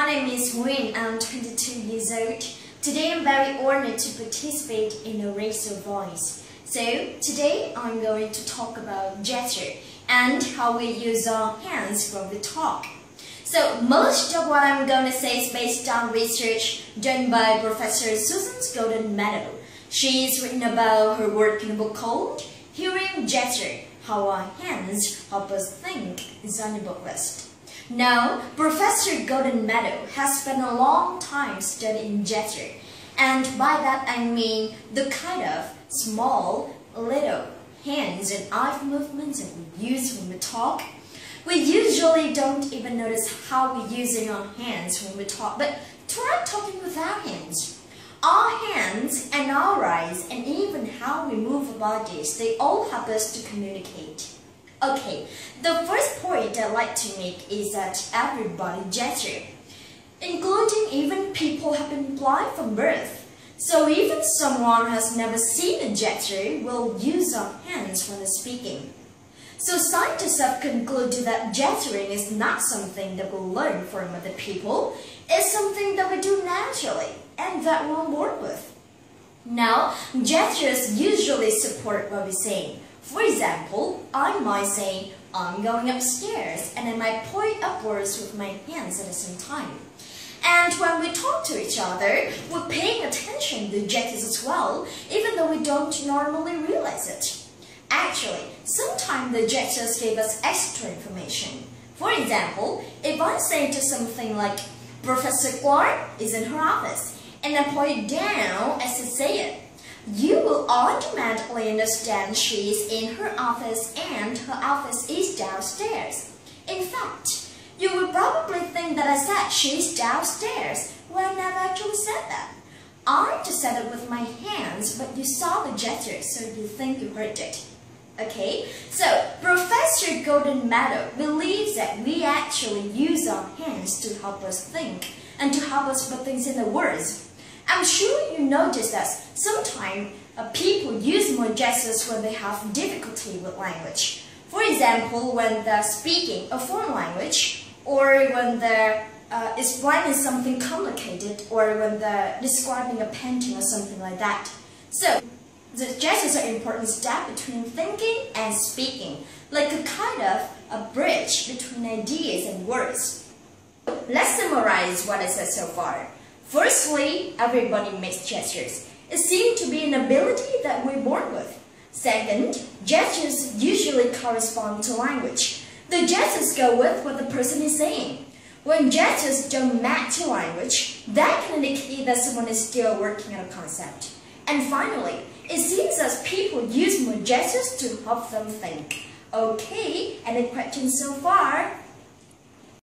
my name is Huong. I'm 22 years old. Today I'm very honored to participate in a race of voice. So today I'm going to talk about gesture and how we use our hands when we talk. So most of what I'm going to say is based on research done by Professor Susan's Golden Medal. She's written about her work in a book called Hearing Gesture, How Our Hands Help Us Think is on the book list. Now, Professor Golden Medal has spent a long time studying gesture, and by that I mean the kind of small, little hands and eye movements that we use when we talk. We usually don't even notice how we're using our hands when we talk, but try talking without hands. Our hands and our eyes and even how we move our bodies, they all help us to communicate. Okay, the first point I'd like to make is that everybody gesture, including even people have been blind from birth. So even someone who has never seen a gesture will use our hands when they're speaking. So scientists have concluded that gesturing is not something that we learn from other people. It's something that we do naturally and that we're born with. Now, gestures usually support what we're saying. For example, I might say, I'm going upstairs, and I might point upwards with my hands at the same time. And when we talk to each other, we're paying attention to gestures as well, even though we don't normally realize it. Actually, sometimes the gestures give us extra information. For example, if I say to something like, Professor Clark is in her office, and I point down as I say it, you will automatically understand she is in her office and her office is downstairs. In fact, you will probably think that I said she's downstairs when I never actually said that. I just said it with my hands, but you saw the gesture, so you think you heard it. Okay, so Professor Golden Medal believes that we actually use our hands to help us think and to help us put things in the words. I'm sure you noticed that sometimes people use more gestures when they have difficulty with language. For example, when they're speaking a foreign language, or when they're explaining something complicated, or when they're describing a painting or something like that. So, the gestures are an important step between thinking and speaking, like a kind of a bridge between ideas and words. Let's summarize what I said so far. Firstly, everybody makes gestures. It seems to be an ability that we're born with. Second, gestures usually correspond to language. The gestures go with what the person is saying. When gestures don't match to language, that can indicate that someone is still working on a concept. And finally, it seems as people use more gestures to help them think. Okay, any questions so far?